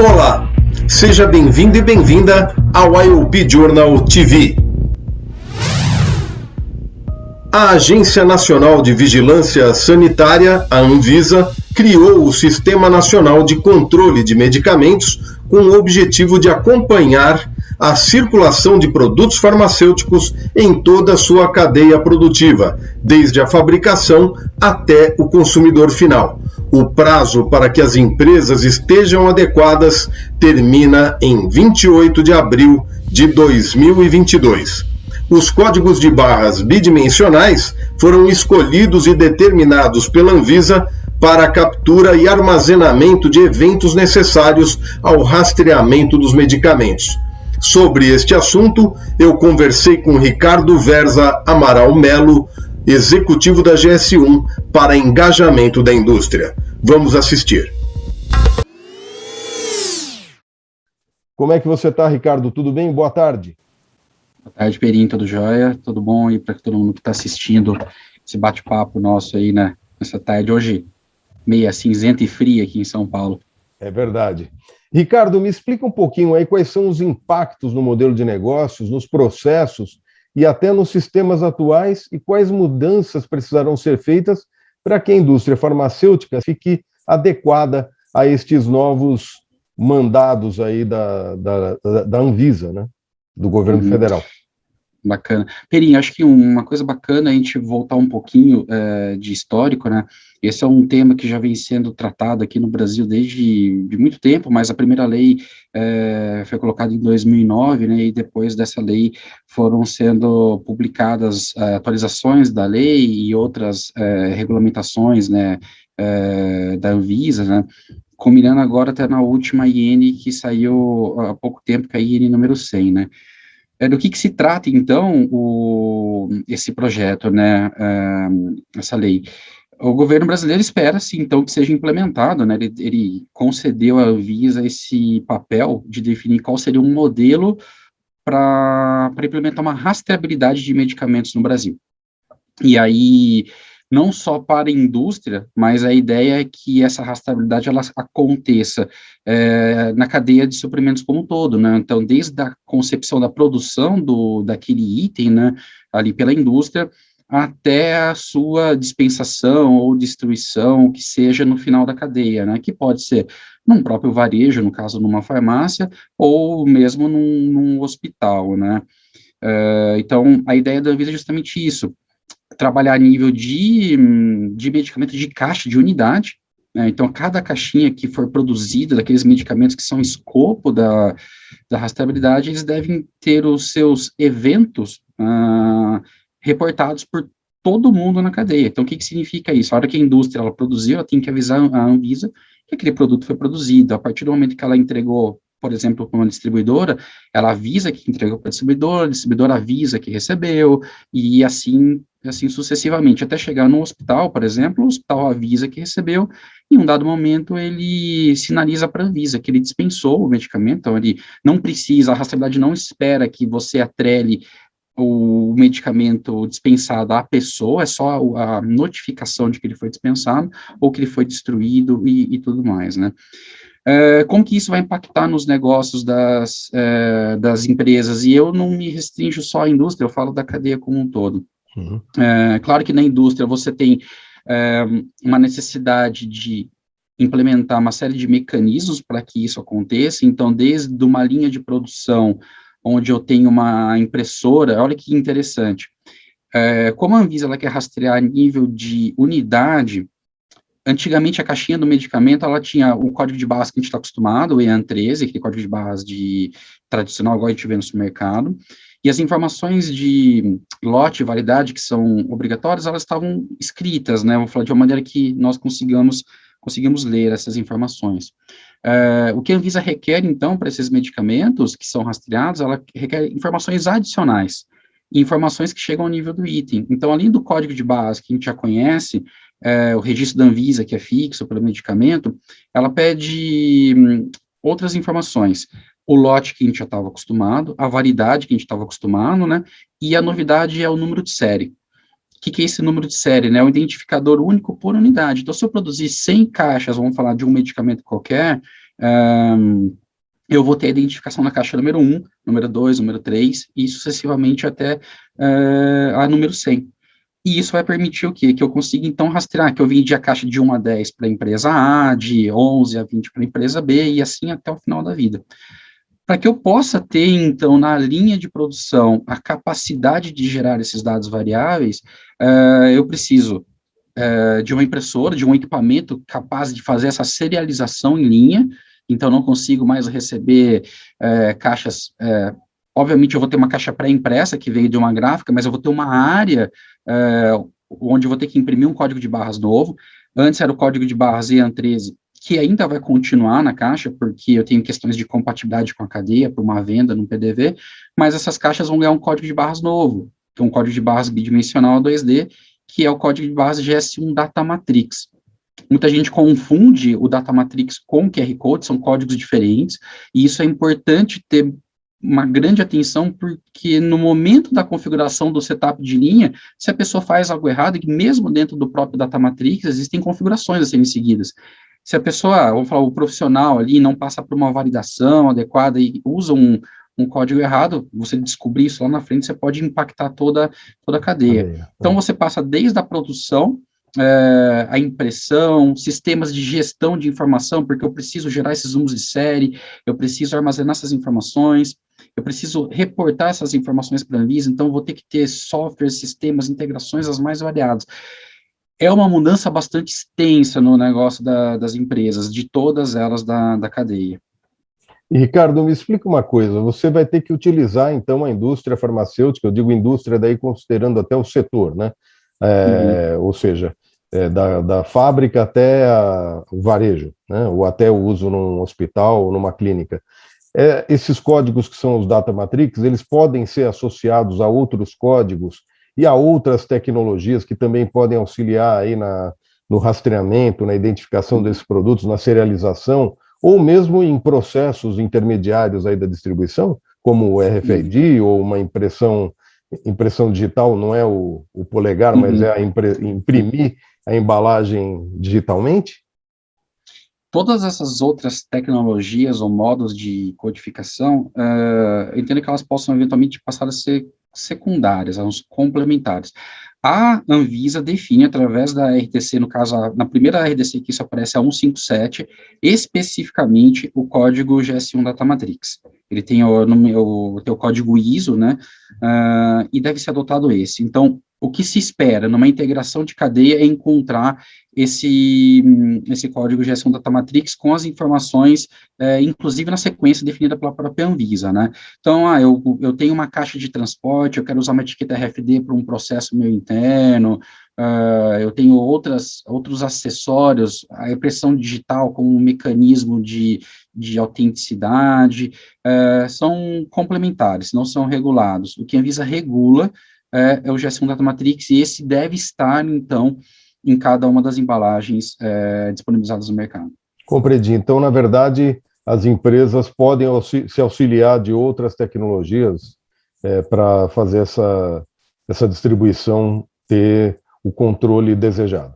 Olá, seja bem-vindo e bem-vinda ao IOP Journal TV. A Agência Nacional de Vigilância Sanitária, a Anvisa, criou o Sistema Nacional de Controle de Medicamentos com o objetivo de acompanhar a circulação de produtos farmacêuticos em toda a sua cadeia produtiva, desde a fabricação até o consumidor final. O prazo para que as empresas estejam adequadas termina em 28 de abril de 2022. Os códigos de barras bidimensionais foram escolhidos e determinados pela Anvisa para a captura e armazenamento de eventos necessários ao rastreamento dos medicamentos. Sobre este assunto, eu conversei com Ricardo Verza Amaral Melo, executivo da GS1 para engajamento da indústria. Vamos assistir. Como é que você está, Ricardo? Tudo bem? Boa tarde. Boa tarde, Perim, tudo jóia? Tudo bom? E para todo mundo que está assistindo esse bate-papo nosso aí, né, nessa tarde, hoje meia cinzenta e fria aqui em São Paulo. É verdade. Ricardo, me explica um pouquinho aí quais são os impactos no modelo de negócios, nos processos e até nos sistemas atuais e quais mudanças precisarão ser feitas para que a indústria farmacêutica fique adequada a estes novos mandados aí da Anvisa, né? Do governo federal. Bacana. Perim, acho que uma coisa bacana é a gente voltar um pouquinho de histórico, né? Esse é um tema que já vem sendo tratado aqui no Brasil desde de muito tempo, mas a primeira lei foi colocada em 2009, né? E depois dessa lei foram sendo publicadas atualizações da lei e outras regulamentações, né? Da Anvisa, né? Combinando agora até na última IN que saiu há pouco tempo, que é a IN número 100, né? Do que se trata, então, esse projeto, né, essa lei? O governo brasileiro espera-se, então, que seja implementado, né, ele concedeu à Anvisa esse papel de definir qual seria um modelo para implementar uma rastreabilidade de medicamentos no Brasil. E aí, não só para a indústria, mas a ideia é que essa rastreabilidade ela aconteça na cadeia de suprimentos como um todo, né? Então, desde a concepção da produção daquele item, né, ali pela indústria, até a sua dispensação ou distribuição, que seja no final da cadeia, né? Que pode ser num próprio varejo, no caso, numa farmácia, ou mesmo num hospital, né? Então, a ideia da Anvisa é justamente isso, trabalhar a nível de medicamento de caixa, de unidade, né? Então, cada caixinha que for produzida, daqueles medicamentos que são escopo da rastreabilidade, eles devem ter os seus eventos reportados por todo mundo na cadeia. Então, o que significa isso? A hora que a indústria ela produziu, ela tem que avisar a Anvisa que aquele produto foi produzido. A partir do momento que ela entregou, por exemplo, para uma distribuidora, ela avisa que entregou para a distribuidora avisa que recebeu, e assim sucessivamente, até chegar no hospital, por exemplo, o hospital avisa que recebeu, e em um dado momento ele sinaliza para a Anvisa que ele dispensou o medicamento, então ele não precisa, a rastreabilidade não espera que você atrele o medicamento dispensado à pessoa, é só a notificação de que ele foi dispensado, ou que ele foi destruído e tudo mais, né? Como que isso vai impactar nos negócios das empresas? E eu não me restringo só à indústria, eu falo da cadeia como um todo. Uhum. Claro que na indústria você tem uma necessidade de implementar uma série de mecanismos para que isso aconteça, então desde uma linha de produção, onde eu tenho uma impressora, olha que interessante, como a Anvisa ela quer rastrear a nível de unidade, antigamente a caixinha do medicamento, ela tinha o código de barras que a gente está acostumado, o EAN13, aquele código de barras tradicional, igual a gente vê no supermercado, e as informações de lote e validade, que são obrigatórias, elas estavam escritas, né, vou falar de uma maneira que nós conseguimos ler essas informações. O que a Anvisa requer, então, para esses medicamentos que são rastreados, ela requer informações adicionais, informações que chegam ao nível do item. Então, além do código de barras que a gente já conhece, o registro da Anvisa, que é fixo pelo medicamento, ela pede outras informações. O lote que a gente já estava acostumado, a validade que a gente estava acostumado, né, e a novidade é o número de série. O que é esse número de série, né? É um identificador único por unidade. Então, se eu produzir 100 caixas, vamos falar de um medicamento qualquer, eu vou ter a identificação na caixa número 1, número 2, número 3, e sucessivamente até a número 100. E isso vai permitir o quê? Que eu consiga, então, rastrear, que eu vendi a caixa de 1 a 10 para a empresa A, de 11 a 20 para a empresa B, e assim até o final da vida. Para que eu possa ter, então, na linha de produção, a capacidade de gerar esses dados variáveis, eu preciso de uma impressora, de um equipamento capaz de fazer essa serialização em linha, então não consigo mais receber caixas, obviamente eu vou ter uma caixa pré-impressa que veio de uma gráfica, mas eu vou ter uma área onde eu vou ter que imprimir um código de barras novo. Antes era o código de barras EAN13, que ainda vai continuar na caixa, porque eu tenho questões de compatibilidade com a cadeia, por uma venda no PDV, mas essas caixas vão ganhar um código de barras novo, que é um código de barras bidimensional 2D, que é o código de barras GS1 Data Matrix. Muita gente confunde o Data Matrix com o QR Code, são códigos diferentes, e isso é importante ter uma grande atenção, porque no momento da configuração do setup de linha, se a pessoa faz algo errado, e mesmo dentro do próprio Data Matrix, existem configurações a serem seguidas. Se a pessoa, vamos falar, o profissional ali não passa por uma validação adequada e usa um código errado, você descobrir isso lá na frente, você pode impactar toda a cadeia. Então, você passa desde a produção, a impressão, sistemas de gestão de informação, porque eu preciso gerar esses números de série, eu preciso armazenar essas informações, eu preciso reportar essas informações para a Anvisa, então vou ter que ter softwares, sistemas, integrações as mais variadas. É uma mudança bastante extensa no negócio das empresas, de todas elas da cadeia. E, Ricardo, me explica uma coisa, você vai ter que utilizar, então, a indústria farmacêutica, eu digo indústria daí considerando até o setor, né? Ou seja, da fábrica até o varejo, né? Ou até o uso num hospital ou numa clínica. Esses códigos que são os Data Matrix, eles podem ser associados a outros códigos e a outras tecnologias que também podem auxiliar aí no rastreamento, na identificação desses produtos, na serialização, ou mesmo em processos intermediários aí da distribuição, como o RFID ou uma impressão digital, não é o polegar, mas é imprimir a embalagem digitalmente? Todas essas outras tecnologias ou modos de codificação, eu entendo que elas possam eventualmente passar a ser secundárias, elas complementares. A Anvisa define, através da RDC, no caso, na primeira RDC que isso aparece, a 157, especificamente o código GS1 Data Matrix. Ele tem o código ISO, né, e deve ser adotado esse. Então, o que se espera numa integração de cadeia é encontrar esse código GS1 Data Matrix com as informações, inclusive na sequência definida pela própria Anvisa, né? Então, eu tenho uma caixa de transporte, eu quero usar uma etiqueta RFD para um processo meu interno, eu tenho outros acessórios, a impressão digital como um mecanismo de autenticidade, são complementares, não são regulados. O que a Anvisa regula é o GS1 Data Matrix, e esse deve estar, então, em cada uma das embalagens disponibilizadas no mercado. Compreendi. Então, na verdade, as empresas podem se auxiliar de outras tecnologias para fazer essa distribuição ter o controle desejado.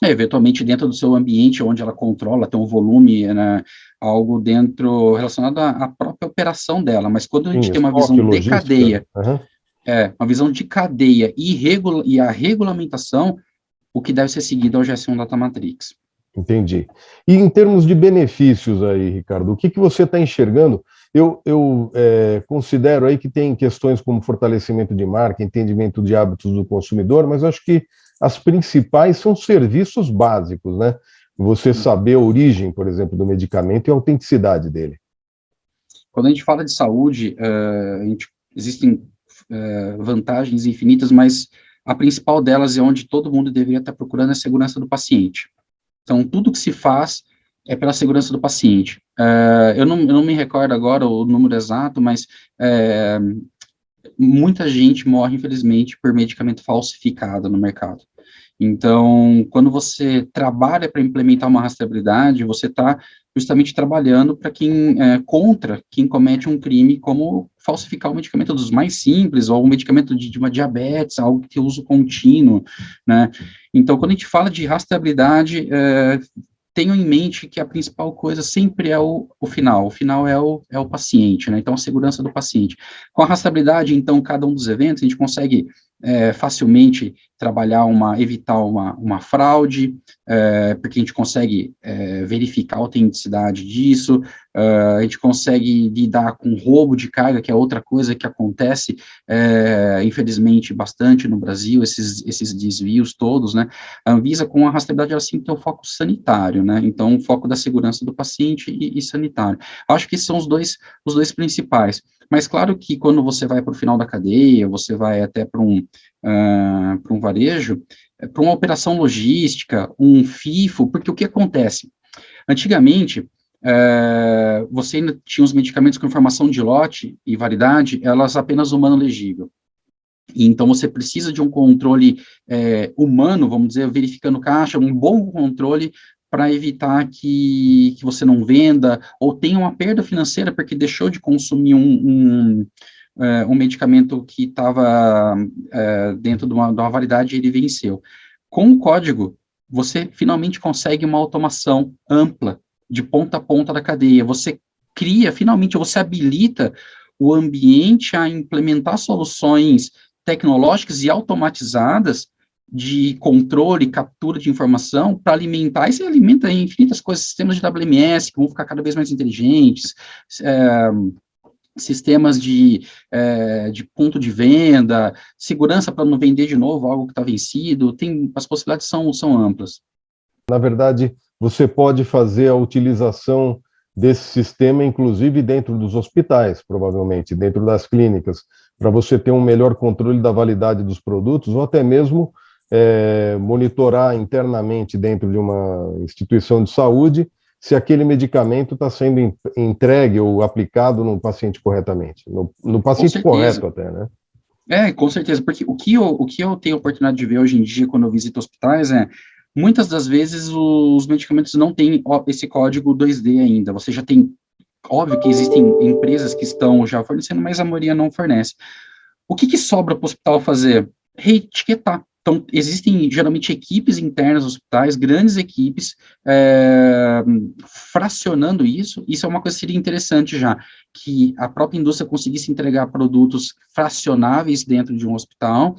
Eventualmente, dentro do seu ambiente, onde ela controla, tem um volume, né, algo dentro relacionado à própria operação dela, mas quando a gente tem uma visão de cadeia, uma visão de cadeia e a regulamentação, o que deve ser seguido é o GS1 Data Matrix. Entendi. E em termos de benefícios aí, Ricardo, o que você está enxergando? Eu considero aí que tem questões como fortalecimento de marca, entendimento de hábitos do consumidor, mas eu acho que as principais são serviços básicos, né? Você saber a origem, por exemplo, do medicamento e a autenticidade dele. Quando a gente fala de saúde, existem vantagens infinitas, mas a principal delas é onde todo mundo deveria estar procurando a segurança do paciente. Então, tudo que se faz é pela segurança do paciente. Eu não me recordo agora o número exato, mas muita gente morre, infelizmente, por medicamento falsificado no mercado. Então, quando você trabalha para implementar uma rastreabilidade, você está justamente trabalhando para contra quem comete um crime, como falsificar um medicamento dos mais simples, ou um medicamento de uma diabetes, algo que tem uso contínuo, né? Então, quando a gente fala de rastreabilidade, tenham em mente que a principal coisa sempre é o final. O final é o paciente, né? Então, a segurança do paciente. Com a rastreabilidade, então, cada um dos eventos, a gente consegue facilmente evitar uma fraude, porque a gente consegue verificar a autenticidade disso, a gente consegue lidar com roubo de carga, que é outra coisa que acontece, infelizmente, bastante no Brasil, esses desvios todos, né? A Anvisa, com a rastreabilidade, ela sempre tem o foco sanitário, né? Então, o foco da segurança do paciente e sanitário. Acho que esses são os dois principais. Mas, claro que quando você vai para o final da cadeia, você vai até para um varejo, para uma operação logística, um FIFO, porque o que acontece? Antigamente, você ainda tinha os medicamentos com informação de lote e validade, elas apenas humano legível. Então, você precisa de um controle humano, vamos dizer, verificando caixa, um bom controle para evitar que você não venda ou tenha uma perda financeira porque deixou de consumir um medicamento que estava dentro de uma validade e ele venceu. Com o código, você finalmente consegue uma automação ampla, de ponta a ponta da cadeia. Você finalmente, você habilita o ambiente a implementar soluções tecnológicas e automatizadas de controle, captura de informação para alimentar, e você alimenta infinitas coisas, sistemas de WMS que vão ficar cada vez mais inteligentes, sistemas de ponto de venda, segurança para não vender de novo algo que está vencido, as possibilidades são amplas. Na verdade, você pode fazer a utilização desse sistema, inclusive dentro dos hospitais, provavelmente, dentro das clínicas, para você ter um melhor controle da validade dos produtos, ou até mesmo monitorar internamente dentro de uma instituição de saúde se aquele medicamento está sendo entregue ou aplicado no paciente corretamente, no paciente correto até, né? Com certeza, porque o que eu tenho a oportunidade de ver hoje em dia quando eu visito hospitais muitas das vezes os medicamentos não têm esse código 2D ainda, você já tem, óbvio que existem empresas que estão já fornecendo, mas a maioria não fornece. O que sobra para o hospital fazer? Reetiquetar. Então, existem geralmente equipes internas dos hospitais, grandes equipes, fracionando isso. Isso é uma coisa que seria interessante já, que a própria indústria conseguisse entregar produtos fracionáveis dentro de um hospital,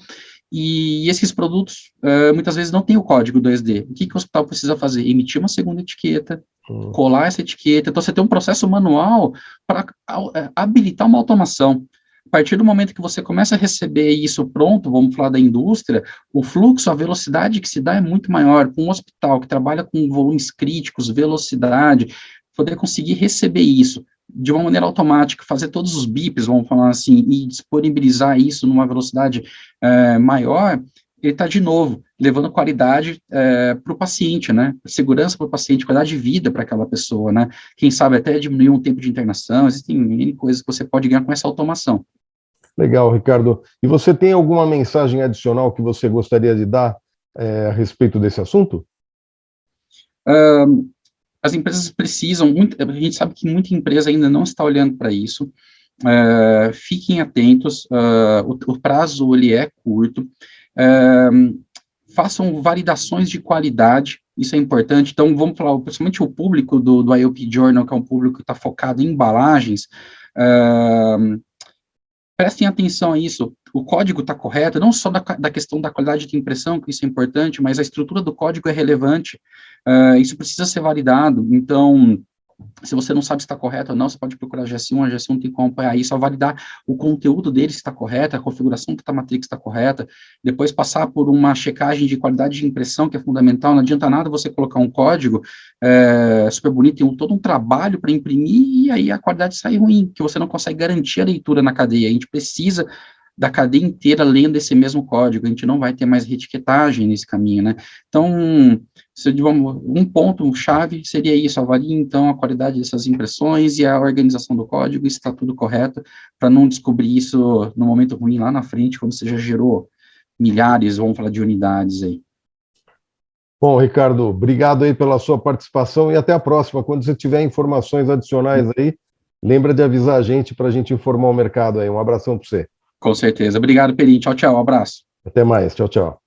e esses produtos, muitas vezes, não têm o código 2D. O que o hospital precisa fazer? Emitir uma segunda etiqueta, colar essa etiqueta. Então, você tem um processo manual para habilitar uma automação. A partir do momento que você começa a receber isso pronto, vamos falar da indústria, o fluxo, a velocidade que se dá é muito maior. Com um hospital que trabalha com volumes críticos, velocidade, poder conseguir receber isso de uma maneira automática, fazer todos os bips, vamos falar assim, e disponibilizar isso numa velocidade maior, ele está, de novo, levando qualidade para o paciente, né? Segurança para o paciente, qualidade de vida para aquela pessoa, né? Quem sabe até diminuir um tempo de internação, existem N coisas que você pode ganhar com essa automação. Legal, Ricardo. E você tem alguma mensagem adicional que você gostaria de dar a respeito desse assunto? As empresas precisam, a gente sabe que muita empresa ainda não está olhando para isso, fiquem atentos, o prazo ele é curto, façam validações de qualidade, isso é importante. Então, vamos falar, principalmente o público do IoP Journal, que é um público que está focado em embalagens, prestem atenção a isso, o código está correto, não só da questão da qualidade de impressão, que isso é importante, mas a estrutura do código é relevante, isso precisa ser validado. Então, se você não sabe se está correto ou não, você pode procurar a GS1, a GS1 tem como acompanhar isso, validar o conteúdo dele se está correto, a configuração da matrix está correta, depois passar por uma checagem de qualidade de impressão, que é fundamental. Não adianta nada você colocar um código super bonito, tem todo um trabalho para imprimir, e aí a qualidade sai ruim, que você não consegue garantir a leitura na cadeia. A gente precisa da cadeia inteira lendo esse mesmo código, a gente não vai ter mais reetiquetagem nesse caminho, né? Então, um ponto-chave seria isso, avalie, então, a qualidade dessas impressões e a organização do código, se está tudo correto, para não descobrir isso no momento ruim lá na frente, quando você já gerou milhares, vamos falar de unidades aí. Bom, Ricardo, obrigado aí pela sua participação e até a próxima. Quando você tiver informações adicionais aí, lembra de avisar a gente para a gente informar o mercado aí. Um abração para você. Com certeza. Obrigado, Perim. Tchau, tchau. Um abraço. Até mais. Tchau, tchau.